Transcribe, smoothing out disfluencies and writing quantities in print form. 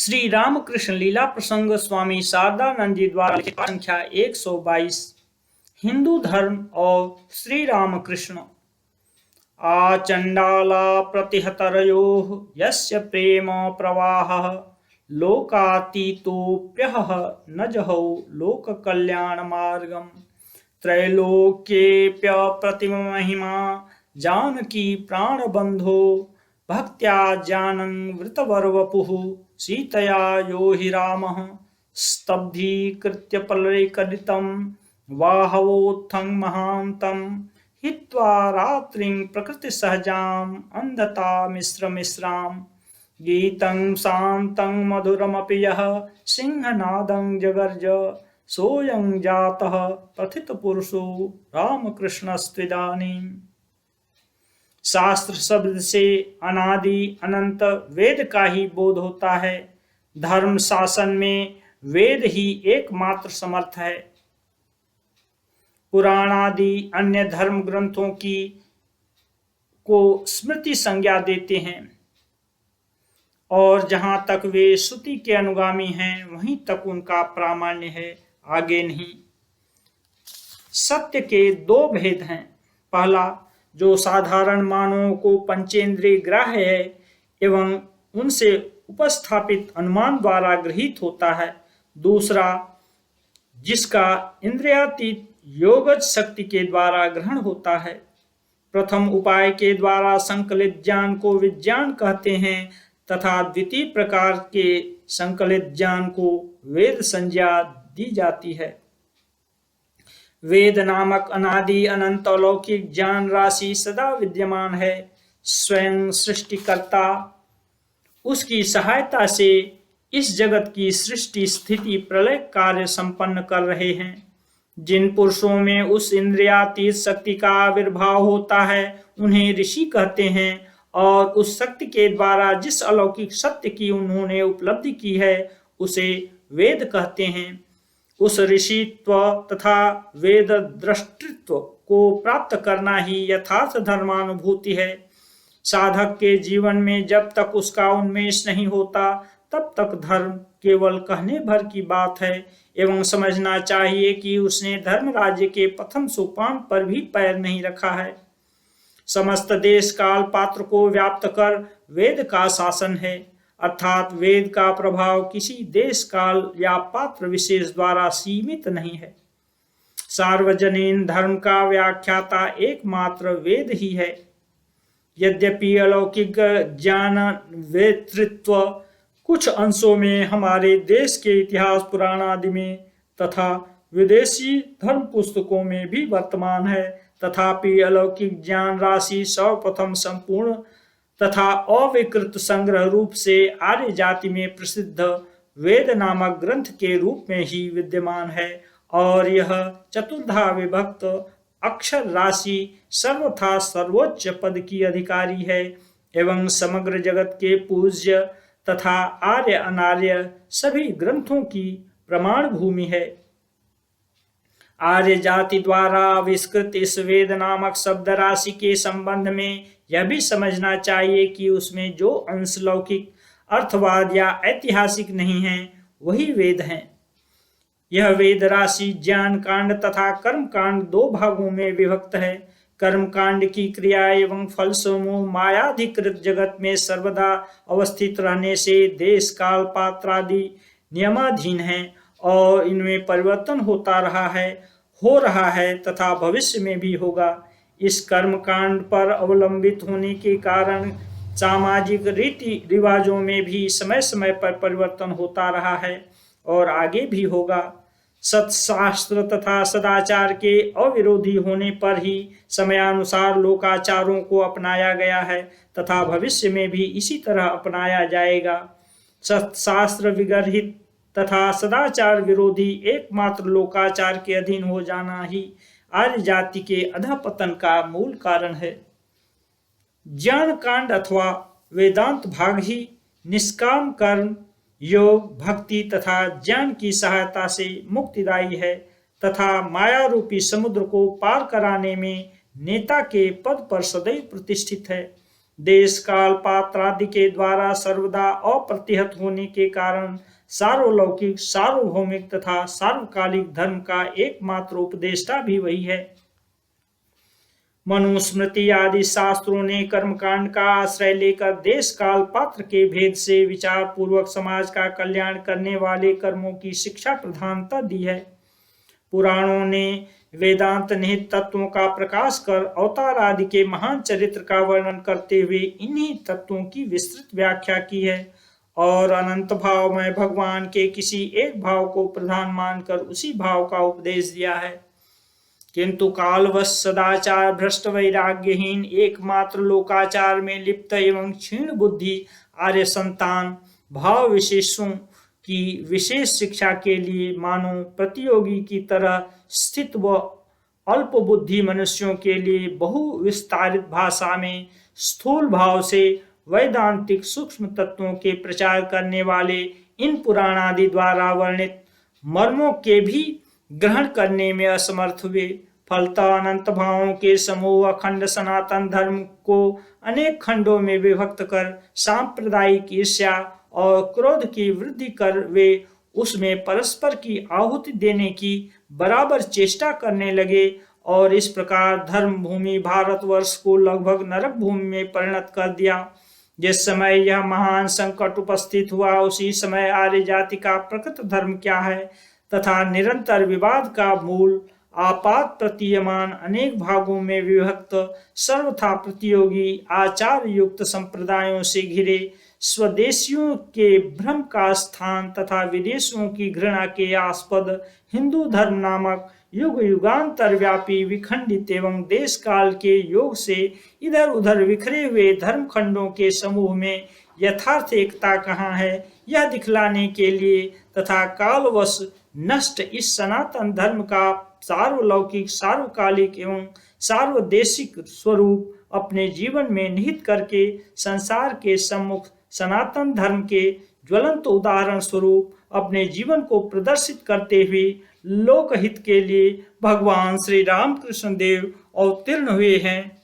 श्री रामकृष्ण लीला प्रसंग स्वामी शारदानंद जी द्वारा लिखित संख्या 122। हिंदू धर्म और श्री रामकृष्ण। आचंडाला प्रतिहतरयोः यस्य प्रेम प्रवाहः लोकातीतोऽप्यहः न जहौ लोककल्याणमार्गम्। त्रैलोक्येऽप्यप्रतिममहिमा जानकी प्राणबन्धो भक्त्या जानन् वृतवरवपुः सीतया यो हि रामः। स्तब्धीकृत्य प्रलयकलितं वाहवोत्थं महान्तं हित्वा रात्रिं प्रकृतिसहजाम् अन्धतामिश्रमिश्राम्। गीतं शान्तं मधुरमपि यः सिंहनादं जगर्ज सोऽयं जातः प्रथितपुरुषो रामकृष्णस्त्विदानीम्। शास्त्र शब्द से अनादि अनंत वेद का ही बोध होता है। धर्म शासन में वेद ही एकमात्र समर्थ है। पुराणादि अन्य धर्म ग्रंथों की को स्मृति संज्ञा देते हैं और जहां तक वे श्रुति के अनुगामी हैं वहीं तक उनका प्रामाण्य है, आगे नहीं। सत्य के दो भेद हैं। पहला, जो साधारण मानवों को पंचेंद्रिय ग्राह्य है एवं उनसे उपस्थापित अनुमान द्वारा गृहीत होता है। दूसरा, जिसका इंद्रियातीत योगज शक्ति के द्वारा ग्रहण होता है। प्रथम उपाय के द्वारा संकलित ज्ञान को विज्ञान कहते हैं तथा द्वितीय प्रकार के संकलित ज्ञान को वेद संज्ञा दी जाती है। वेद नामक अनादि अनंत अलौकिक ज्ञान राशि सदा विद्यमान है। स्वयं सृष्टिकर्ता उसकी सहायता से इस जगत की सृष्टि स्थिति प्रलय कार्य संपन्न कर रहे हैं। जिन पुरुषों में उस इंद्रियातीत शक्ति का आविर्भाव होता है उन्हें ऋषि कहते हैं और उस शक्ति के द्वारा जिस अलौकिक सत्य की उन्होंने उपलब्धि की है उसे वेद कहते हैं। उस ऋषित्व तथा वेद दृष्टित्व को प्राप्त करना ही यथार्थ धर्मानुभूति है। साधक के जीवन में जब तक उसका उन्मेष नहीं होता तब तक धर्म केवल कहने भर की बात है एवं समझना चाहिए कि उसने धर्म राज्य के प्रथम सोपान पर भी पैर नहीं रखा है। समस्त देश काल पात्र को व्याप्त कर वेद का शासन है, अर्थात वेद का प्रभाव किसी देश काल या पात्र विशेष द्वारा सीमित नहीं है। सार्वजनीन धर्म का व्याख्याता एकमात्र वेद ही है। यद्यपि अलौकिक ज्ञान वेतृत्व कुछ अंशों में हमारे देश के इतिहास पुराण आदि में तथा विदेशी धर्म पुस्तकों में भी वर्तमान है, तथापि अलौकिक ज्ञान राशि सर्वप्रथम संपूर्ण तथा अविकृत संग्रह रूप से आर्य जाति में प्रसिद्ध वेद नामक ग्रंथ के रूप में ही विद्यमान है और यह चतुर्धा विभक्त अक्षर राशि सर्वथा सर्वोच्च पद की अधिकारी है एवं समग्र जगत के पूज्य तथा आर्य अनार्य सभी ग्रंथों की प्रमाण भूमि है। आर्य जाति द्वारा आविष्कृत इस वेद नामक शब्द राशि के संबंध में यह भी समझना चाहिए कि उसमें जो अंश लौकिक अर्थवाद या ऐतिहासिक नहीं है वही वेद हैं। यह वेद राशि ज्ञान कांड तथा कर्म कांड दो भागों में विभक्त है। कर्म कांड की क्रिया एवं फल समूह मायाधिकृत जगत में सर्वदा अवस्थित रहने से देश काल पात्र आदि नियमाधीन है और इनमें परिवर्तन हो रहा है तथा भविष्य में भी होगा। इस कर्म कांड पर अवलंबित होने के कारण सामाजिक रीति रिवाजों में भी समय समय पर परिवर्तन होता रहा है और आगे भी होगा। सत्शास्त्र तथा सदाचार के अविरोधी होने पर ही समयानुसार लोकाचारों को अपनाया गया है तथा भविष्य में भी इसी तरह अपनाया जाएगा। सत्शास्त्र विगर्हित तथा सदाचार विरोधी एकमात्र लोकाचार के अधीन हो जाना ही आर्य जाति के अधःपतन का मूल कारण है। ज्ञान कांड अथवा वेदांत भाग ही निष्काम कर्म योग भक्ति तथा ज्ञान की सहायता से मुक्तिदायी है तथा माया रूपी समुद्र को पार कराने में नेता के पद पर सदैव प्रतिष्ठित है। देश काल पात्र आदि के द्वारा सर्वदा अप्रतिहत होने के कारण सार्वलौकिक, सार्वभौमिक तथा सार्वकालिक धर्म का एकमात्र उपदेष्टा भी वही है। मनुस्मृति आदि शास्त्रों ने कर्मकांड का आश्रय लेकर देश काल पात्र के भेद से विचार पूर्वक समाज का कल्याण करने वाले कर्मों की शिक्षा प्रधानता दी है। पुराणों ने वेदांत निहित तत्वों का प्रकाश कर अवतार आदि के महान चरित्र का वर्णन करते हुए इन्हीं तत्वों की विस्तृत व्याख्या की है और अनंत भाव में भगवान के किसी एक भाव को प्रधान मानकर उसी भाव का उपदेश दिया है। किंतु कालवश सदाचार भ्रष्ट वैराग्यहीन एकमात्र लोकाचार में लिप्त एवं क्षीण बुद्धि आर्य संतान भाव विशेषों की विशेष शिक्षा के लिए मानो प्रतियोगी की तरह स्थित व अल्प बुद्धि मनुष्यों के लिए बहु विस्तारित भाषा में स्थूल भाव से वैदांतिक सूक्ष्म तत्वों के प्रचार करने वाले इन पुराण आदि द्वारा वर्णित मर्मों के भी ग्रहण करने में असमर्थ हुए। फलतः अनंत भावों के समूह अखंड सनातन धर्म को अनेक खंडों में विभक्त कर सांप्रदायिक ईर्ष्या और क्रोध की वृद्धि कर वे उसमें परस्पर की आहुति देने की बराबर चेष्टा करने लगे और इस प्रकार धर्म भूमि भारतवर्ष को लगभग नरक भूमि में परिणत कर दिया। जिस समय यह महान संकट उपस्थित हुआ उसी समय आर्य जाति का प्रकृत धर्म क्या है तथा निरंतर विवाद का मूल आपात प्रतीयमान अनेक भागों में विभक्त सर्वथा प्रतियोगी आचार युक्त संप्रदायों से घिरे स्वदेशियों के भ्रम का स्थान तथा विदेशियों की घृणा के आस्पद हिंदू धर्म नामक युग युगांतर व्यापी विखंडित एवं देश काल के योग से इधर उधर बिखरे हुए धर्म खंडों के समूह में यथार्थ एकता कहाँ है यह दिखलाने के लिए तथा कालवश नष्ट इस सनातन धर्म का सार्वलौकिक, सार्वकालिक एवं सार्वदेशिक स्वरूप अपने जीवन में निहित करके संसार के सम्मुख सनातन धर्म के ज्वलंत उदाहरण स्वरूप अपने जीवन को प्रदर्शित करते हुए लोकहित के लिए भगवान श्री रामकृष्ण देव अवतीर्ण हुए हैं।